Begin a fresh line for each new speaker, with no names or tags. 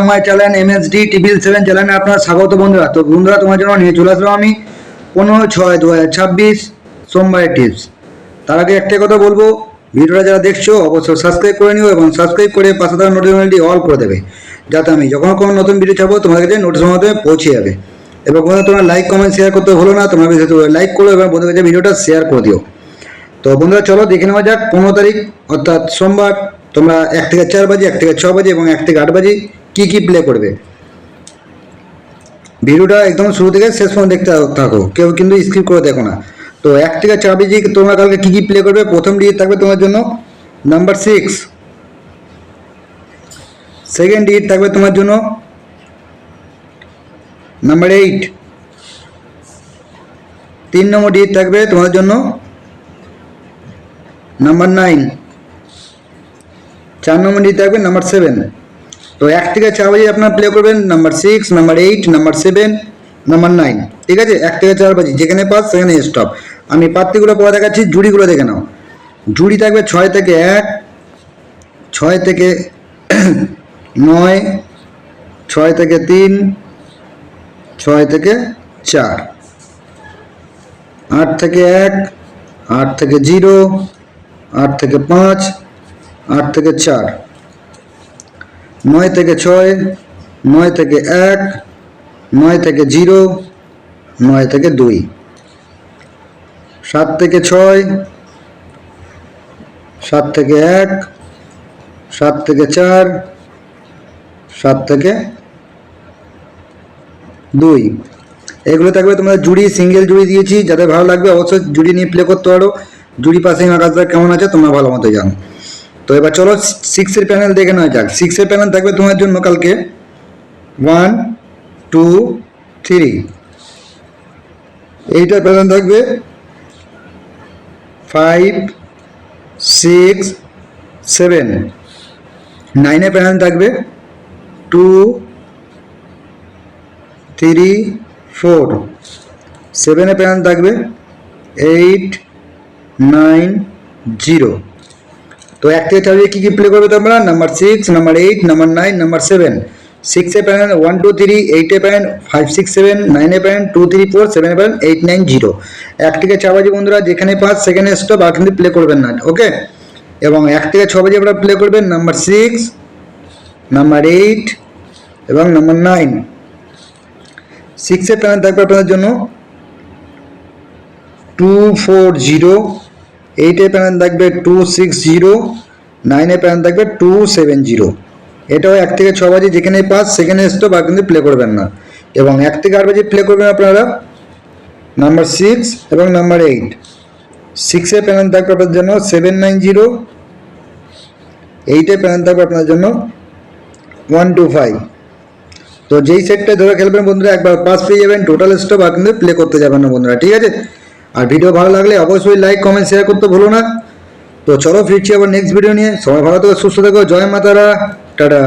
My channel MSD টিভিল 7 চ্যানেলে আপনার স্বাগত বন্ধুরা। তো বন্ধুরা, তোমার জন্য নিয়ে চলে আসলাম আমি 15/6/2026 সোমবারের টিপস। তার আগে একটা কথা বলবো, ভিডিওটা যারা দেখছো অবশ্যই সাবস্ক্রাইব করে নিও এবং সাবস্ক্রাইব করে পাশে থাকা নোটিফিকেশনটি অল করে দেবে, যাতে আমি যখন কোনো নতুন ভিডিও ছাড়বো তোমাদের কাছে নোটিফিকেশন মাধ্যমে পৌঁছে যাবে। এবং বন্ধুরা, তোমরা লাইক কমেন্ট শেয়ার করতে ভুলো না, তোমরা বিশেষ করে লাইক করো এবং বন্ধুদের কাছে ভিডিওটা শেয়ার করে দিও। তো বন্ধুরা, চলো দেখে নেওয়া যাক 15 তারিখ অর্থাৎ সোমবার তোমরা 1 থেকে 4 বাজে, 1 থেকে 6 বাজে এবং 1 থেকে 8 বাজে কি প্লে করবে। ভিডিওটা একদম শুরু থেকে শেষ পর্যন্ত দেখতে থাকো, কেউ কিন্তু স্কিপ করে দেখো না। তো 1 থেকে 4 বাজে তোমরা কালকে কি প্লে করবে। প্রথম ডিজিট থাকবে তোমার জন্য নাম্বার 6, সেকেন্ড ডিজিট থাকবে তোমার জন্য নাম্বার 8, 3 নম্বর ডিজিট থাকবে তোমার জন্য নাম্বার 9, 4 নম্বর ডিজিট থাকবে নাম্বার 7। তো 1 থেকে 4 বাজে আপনারা প্লে করবেন নাম্বার 6, নাম্বার 8, নাম্বার 7, নাম্বার 9। ঠিক আছে, 1 থেকে 4 বাজে যেখানে পাস সেখানে স্টপ। আমি পাত্রগুলো পরে দেখাচ্ছি, জুড়িগুলো দেখে নাও। জুড়ি থাকবে 6 থেকে 1, 6 থেকে 9, 6 থেকে 3, 6 থেকে 4, 8 থেকে 1, 8 থেকে 0, 8 থেকে 5, 8 থেকে 4, 9 থেকে 6, 9 থেকে 1, 9 থেকে 0, 9 থেকে 2, 7 থেকে 6, 7 থেকে 1, 7 থেকে 4, 7 থেকে 2। এগুলো থাকবে তোমরা জুড়ি, সিঙ্গেল জুড়ি দিয়েছি, যাদের ভালো লাগবে অবশ্যই জুড়ি নিয়ে প্লে করতে পারো। জুড়ি পাসিং আকাশটা কেমন আছে তোমরা ভালো মতো জানো। তো এবার চলো 6 প্যানেল দেখে নেওয়া যাক। 6 প্যানেল থাকবে তোমার জন্য কালকে 1, 2, 3। এইটার প্যানেল থাকবে 5, 6, 7। 9 প্যানেল থাকবে 2, 3, 4। 7 প্যানেল থাকবে 8, 9, 0। তো 1 থেকে 4 কি প্লে করবে তোমরা number 6, number 8, number 9, number 7। 6 panel 1, 2, 3, 8 panel 5, 6, 7, 9 panel 2, 3, 4, 7 panel 8, 9, 0। 1 থেকে 4 বাজে বন্ধুরা যেখানে পাস সেখানে স্টপ, আর কিন্তু প্লে করবেন না। ওকে, এবং 1 থেকে 6 বাজে আপনারা প্লে করবেন নাম্বার 6, নাম্বার 8 এবং নাম্বার 9। 6 প্যানেল থাকবে আপনাদের জন্য 2, 4, 0। 8 প্যানেল থাকবে 2, 6, 0। 9 প্যানেল থাকবে 2, 7, 0। এটাও 1 থেকে 6 বাজে যেখানে পাস সেখানে স্টপ, আর কিন্তু প্লে করবেন না। এবং 1 থেকে 8 বাজে প্লে করবেন আপনারা নাম্বার 6 এবং নাম্বার 8। 6 প্যানেল থাকবে আপনাদের জন্য 7, 9, 0। 8 প্যানেল থাকবে আপনাদের জন্য 1, 2, 5। তো যেই সেটটা ধরে খেলবেন বন্ধুরা একবার পাস পেয়ে যাবেন, টোটাল স্টপ, আর কিন্তু প্লে করতে যাবেন না বন্ধুরা। ঠিক আছে, আর ভিডিও ভালো লাগলে অবশ্যই লাইক কমেন্ট শেয়ার করতে ভুলো না। তো চলো ফিরছি আবার নেক্সট ভিডিও নিয়ে। সবাই ভালো থেকো, সুস্থ থেকো, জয় মাতারা, টাটা।